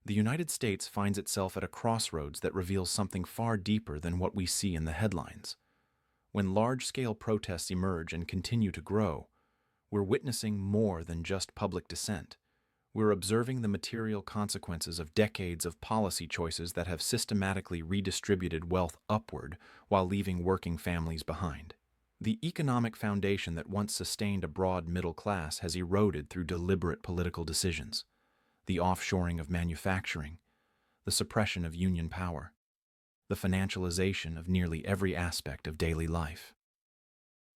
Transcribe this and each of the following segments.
The United States finds itself at a crossroads that reveals something far deeper than what we see in the headlines. When large-scale protests emerge and continue to grow, we're witnessing more than just public dissent. We're observing the material consequences of decades of policy choices that have systematically redistributed wealth upward while leaving working families behind. The economic foundation that once sustained a broad middle class has eroded through deliberate political decisions. The offshoring of manufacturing, the suppression of union power, the financialization of nearly every aspect of daily life.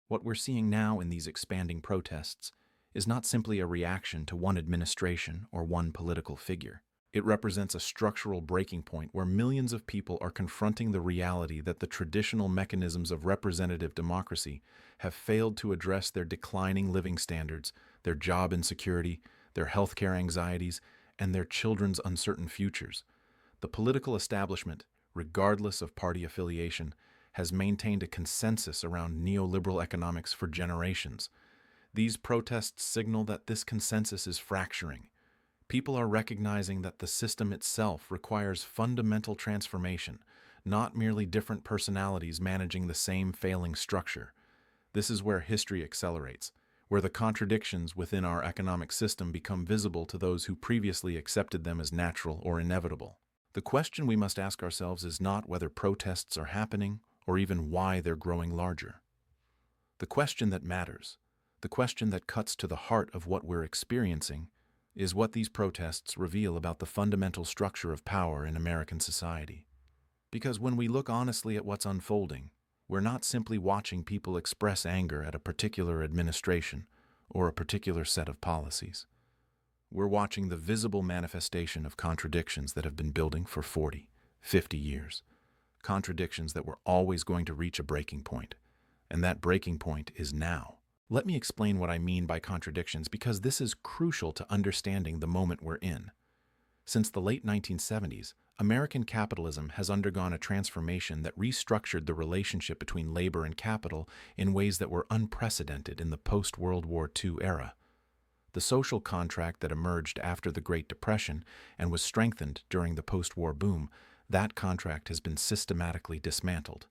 What we're seeing now in these expanding protests is not simply a reaction to one administration or one political figure. It represents a structural breaking point where millions of people are confronting the reality that the traditional mechanisms of representative democracy have failed to address their declining living standards, their job insecurity, their healthcare anxieties, and their children's uncertain futures. The political establishment, regardless of party affiliation, has maintained a consensus around neoliberal economics for generations. These protests signal that this consensus is fracturing. People are recognizing that the system itself requires fundamental transformation, not merely different personalities managing the same failing structure. This is where history accelerates, where the contradictions within our economic system become visible to those who previously accepted them as natural or inevitable. The question we must ask ourselves is not whether protests are happening or even why they're growing larger. The question that matters, the question that cuts to the heart of what we're experiencing, is what these protests reveal about the fundamental structure of power in American society. Because when we look honestly at what's unfolding, we're not simply watching people express anger at a particular administration or a particular set of policies. We're watching the visible manifestation of contradictions that have been building for 40, 50 years. Contradictions that were always going to reach a breaking point. And that breaking point is now. Let me explain what I mean by contradictions because this is crucial to understanding the moment we're in. Since the late 1970s, American capitalism has undergone a transformation that restructured the relationship between labor and capital in ways that were unprecedented in the post-World War II era. The social contract that emerged after the Great Depression and was strengthened during the post-war boom, that contract has been systematically dismantled.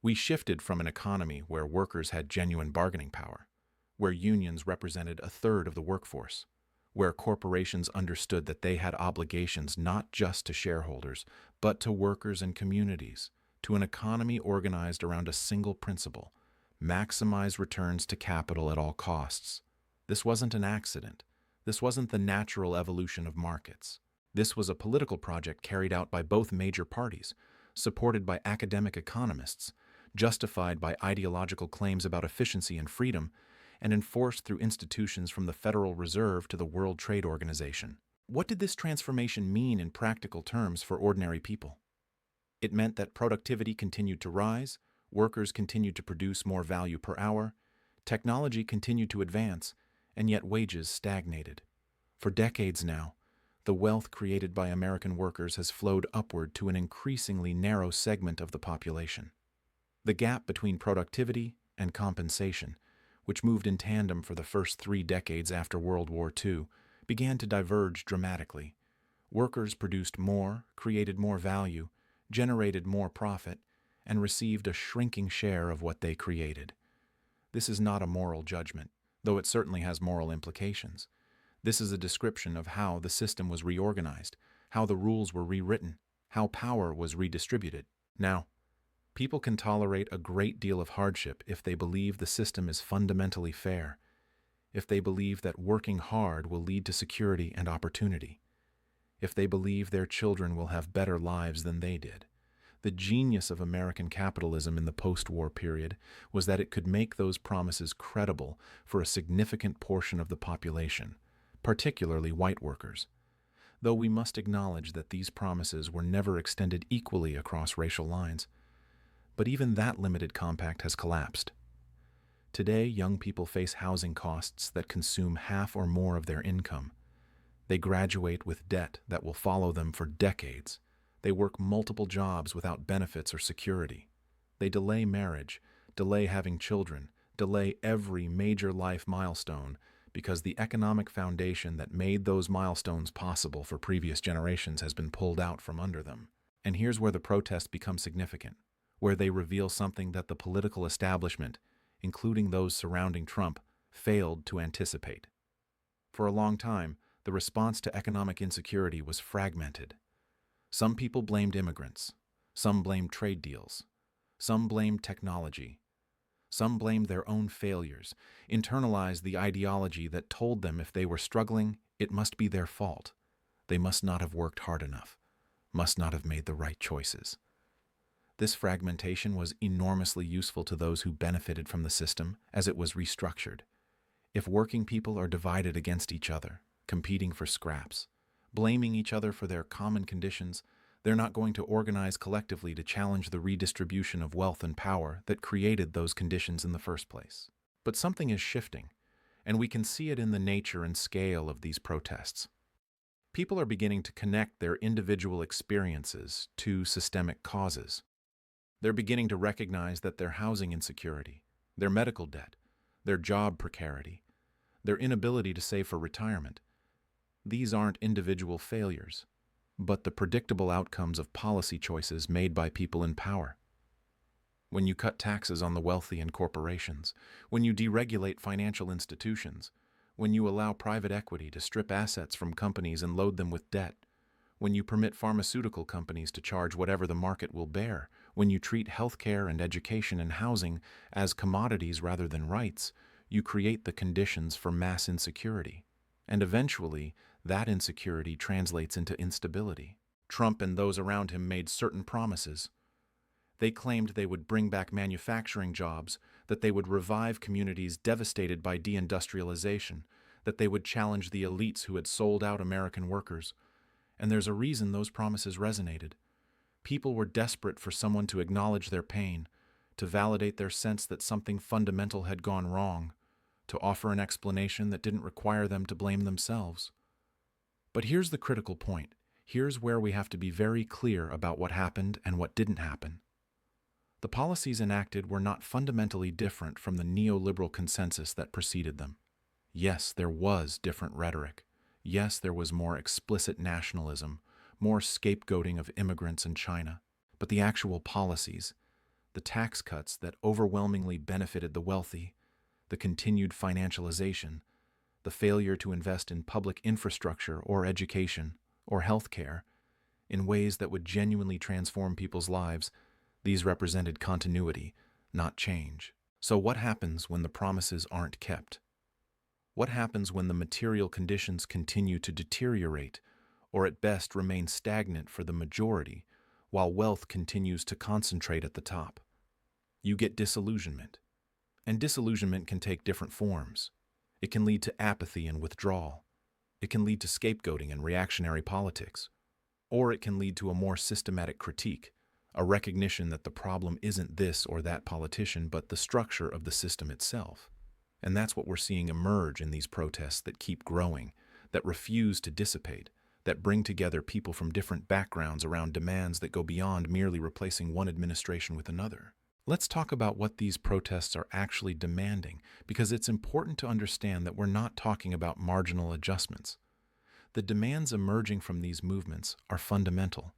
We shifted from an economy where workers had genuine bargaining power, where unions represented a third of the workforce, where corporations understood that they had obligations not just to shareholders, but to workers and communities, to an economy organized around a single principle: maximize returns to capital at all costs. This wasn't an accident. This wasn't the natural evolution of markets. This was a political project carried out by both major parties, supported by academic economists, justified by ideological claims about efficiency and freedom, and enforced through institutions from the Federal Reserve to the World Trade Organization. What did this transformation mean in practical terms for ordinary people? It meant that productivity continued to rise, workers continued to produce more value per hour, technology continued to advance, and yet wages stagnated. For decades now, the wealth created by American workers has flowed upward to an increasingly narrow segment of the population. The gap between productivity and compensation, which moved in tandem for the first 3 decades after World War II, began to diverge dramatically. Workers produced more, created more value, generated more profit, and received a shrinking share of what they created. This is not a moral judgment, though it certainly has moral implications. This is a description of how the system was reorganized, how the rules were rewritten, how power was redistributed. Now, people can tolerate a great deal of hardship if they believe the system is fundamentally fair, if they believe that working hard will lead to security and opportunity, if they believe their children will have better lives than they did. The genius of American capitalism in the post-war period was that it could make those promises credible for a significant portion of the population, particularly white workers. Though we must acknowledge that these promises were never extended equally across racial lines. But even that limited compact has collapsed. Today, young people face housing costs that consume half or more of their income. They graduate with debt that will follow them for decades. They work multiple jobs without benefits or security. They delay marriage, delay having children, delay every major life milestone because the economic foundation that made those milestones possible for previous generations has been pulled out from under them. And here's where the protests become significant, where they reveal something that the political establishment, including those surrounding Trump, failed to anticipate. For a long time, the response to economic insecurity was fragmented. Some people blamed immigrants, some blamed trade deals, some blamed technology, some blamed their own failures, internalized the ideology that told them if they were struggling, it must be their fault. They must not have worked hard enough, must not have made the right choices. This fragmentation was enormously useful to those who benefited from the system as it was restructured. If working people are divided against each other, competing for scraps, blaming each other for their common conditions, they're not going to organize collectively to challenge the redistribution of wealth and power that created those conditions in the first place. But something is shifting, and we can see it in the nature and scale of these protests. People are beginning to connect their individual experiences to systemic causes. They're beginning to recognize that their housing insecurity, their medical debt, their job precarity, their inability to save for retirement, these aren't individual failures, but the predictable outcomes of policy choices made by people in power. When you cut taxes on the wealthy and corporations, when you deregulate financial institutions, when you allow private equity to strip assets from companies and load them with debt, when you permit pharmaceutical companies to charge whatever the market will bear, when you treat healthcare and education and housing as commodities rather than rights, you create the conditions for mass insecurity. And eventually, that insecurity translates into instability. Trump and those around him made certain promises. They claimed they would bring back manufacturing jobs, that they would revive communities devastated by deindustrialization, that they would challenge the elites who had sold out American workers. And there's a reason those promises resonated. People were desperate for someone to acknowledge their pain, to validate their sense that something fundamental had gone wrong, to offer an explanation that didn't require them to blame themselves. But here's the critical point. Here's where we have to be very clear about what happened and what didn't happen. The policies enacted were not fundamentally different from the neoliberal consensus that preceded them. Yes, there was different rhetoric. Yes, there was more explicit nationalism, more scapegoating of immigrants in China. But the actual policies, the tax cuts that overwhelmingly benefited the wealthy, the continued financialization, the failure to invest in public infrastructure or education or healthcare in ways that would genuinely transform people's lives, these represented continuity, not change. So what happens when the promises aren't kept? What happens when the material conditions continue to deteriorate, or at best remain stagnant for the majority, while wealth continues to concentrate at the top? You get disillusionment. And disillusionment can take different forms. It can lead to apathy and withdrawal. It can lead to scapegoating and reactionary politics. Or it can lead to a more systematic critique, a recognition that the problem isn't this or that politician, but the structure of the system itself. And that's what we're seeing emerge in these protests that keep growing, that refuse to dissipate, that bring together people from different backgrounds around demands that go beyond merely replacing one administration with another. Let's talk about what these protests are actually demanding, because it's important to understand that we're not talking about marginal adjustments. The demands emerging from these movements are fundamental.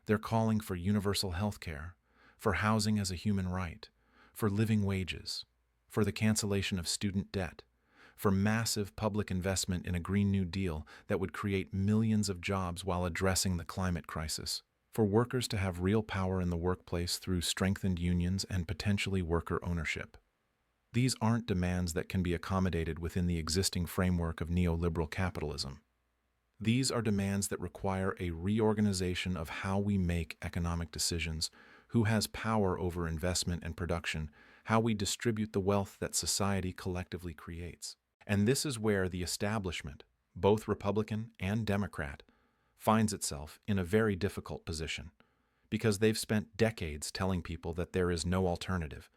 They're calling for universal health care, for housing as a human right, for living wages, for the cancellation of student debt, for massive public investment in a Green New Deal that would create millions of jobs while addressing the climate crisis, for workers to have real power in the workplace through strengthened unions and potentially worker ownership. These aren't demands that can be accommodated within the existing framework of neoliberal capitalism. These are demands that require a reorganization of how we make economic decisions, who has power over investment and production, how we distribute the wealth that society collectively creates. And this is where the establishment, both Republican and Democrat, finds itself in a very difficult position, because they've spent decades telling people that there is no alternative,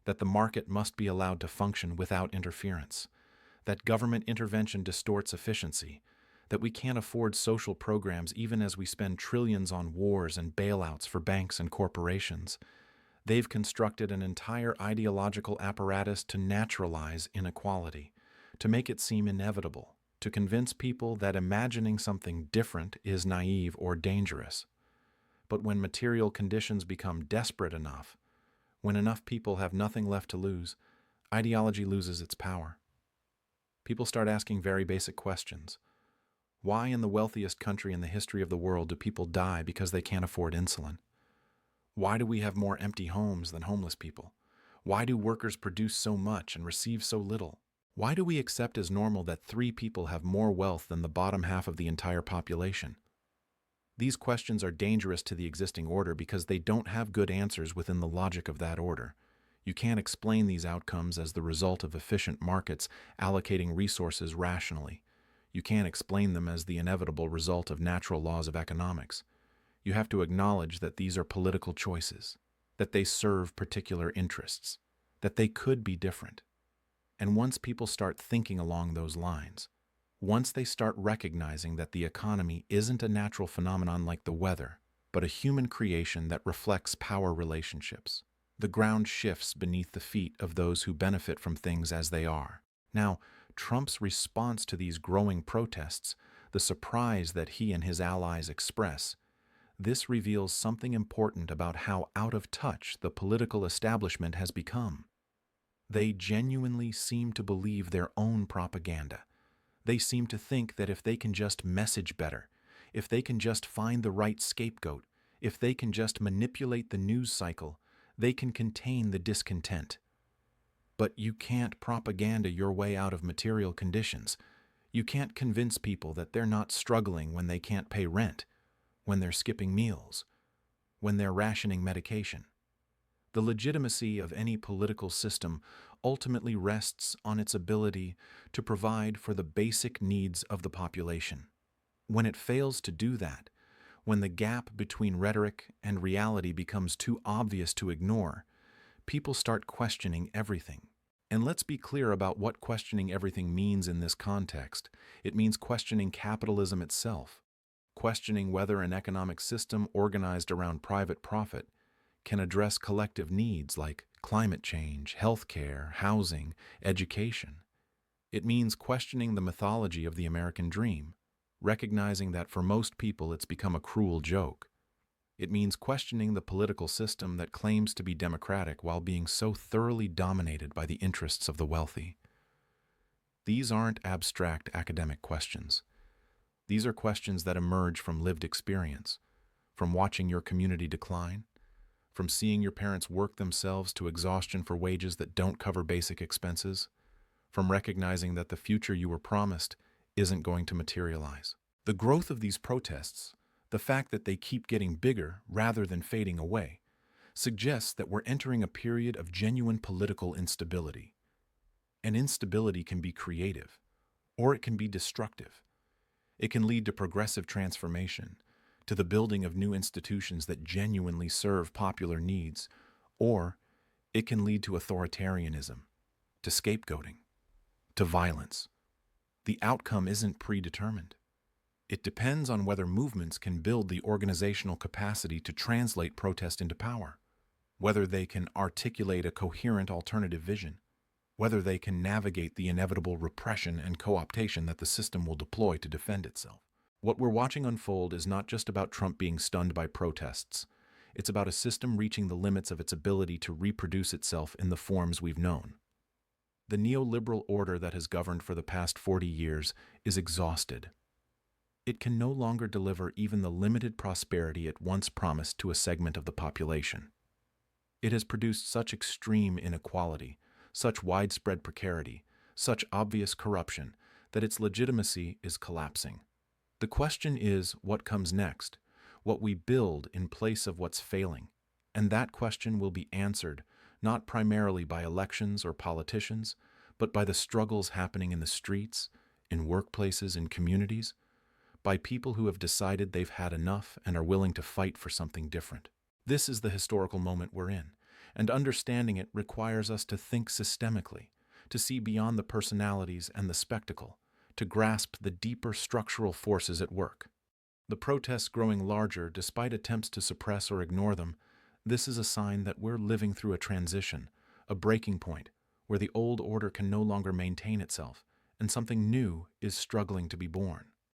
that the market must be allowed to function without interference, that government intervention distorts efficiency, that we can't afford social programs even as we spend trillions on wars and bailouts for banks and corporations. They've constructed an entire ideological apparatus to naturalize inequality, to make it seem inevitable, to convince people that imagining something different is naive or dangerous. But when material conditions become desperate enough, when enough people have nothing left to lose, ideology loses its power. People start asking very basic questions. Why in the wealthiest country in the history of the world do people die because they can't afford insulin? Why do we have more empty homes than homeless people? Why do workers produce so much and receive so little? Why do we accept as normal that 3 people have more wealth than the bottom half of the entire population? These questions are dangerous to the existing order because they don't have good answers within the logic of that order. You can't explain these outcomes as the result of efficient markets allocating resources rationally. You can't explain them as the inevitable result of natural laws of economics. You have to acknowledge that these are political choices, that they serve particular interests, that they could be different. And once people start thinking along those lines, once they start recognizing that the economy isn't a natural phenomenon like the weather, but a human creation that reflects power relationships, the ground shifts beneath the feet of those who benefit from things as they are. Now, Trump's response to these growing protests, the surprise that he and his allies express, this reveals something important about how out of touch the political establishment has become. They genuinely seem to believe their own propaganda. They seem to think that if they can just message better, if they can just find the right scapegoat, if they can just manipulate the news cycle, they can contain the discontent. But you can't propaganda your way out of material conditions. You can't convince people that they're not struggling when they can't pay rent, when they're skipping meals, when they're rationing medication. The legitimacy of any political system ultimately rests on its ability to provide for the basic needs of the population. When it fails to do that, when the gap between rhetoric and reality becomes too obvious to ignore, people start questioning everything. And let's be clear about what questioning everything means in this context. It means questioning capitalism itself, questioning whether an economic system organized around private profit can address collective needs like climate change, healthcare, housing, education. It means questioning the mythology of the American dream, recognizing that for most people it's become a cruel joke. It means questioning the political system that claims to be democratic while being so thoroughly dominated by the interests of the wealthy. These aren't abstract academic questions. These are questions that emerge from lived experience, from watching your community decline, from seeing your parents work themselves to exhaustion for wages that don't cover basic expenses, from recognizing that the future you were promised isn't going to materialize. The growth of these protests, the fact that they keep getting bigger rather than fading away, suggests that we're entering a period of genuine political instability. And instability can be creative, or it can be destructive. It can lead to progressive transformation, to the building of new institutions that genuinely serve popular needs, or it can lead to authoritarianism, to scapegoating, to violence. The outcome isn't predetermined. It depends on whether movements can build the organizational capacity to translate protest into power, whether they can articulate a coherent alternative vision, whether they can navigate the inevitable repression and co-optation that the system will deploy to defend itself. What we're watching unfold is not just about Trump being stunned by protests. It's about a system reaching the limits of its ability to reproduce itself in the forms we've known. The neoliberal order that has governed for the past 40 years is exhausted. It can no longer deliver even the limited prosperity it once promised to a segment of the population. It has produced such extreme inequality, such widespread precarity, such obvious corruption, that its legitimacy is collapsing. The question is what comes next, what we build in place of what's failing, and that question will be answered not primarily by elections or politicians, but by the struggles happening in the streets, in workplaces, in communities, by people who have decided they've had enough and are willing to fight for something different. This is the historical moment we're in, and understanding it requires us to think systemically, to see beyond the personalities and the spectacle, to grasp the deeper structural forces at work. The protests growing larger despite attempts to suppress or ignore them, this is a sign that we're living through a transition, a breaking point, where the old order can no longer maintain itself, and something new is struggling to be born.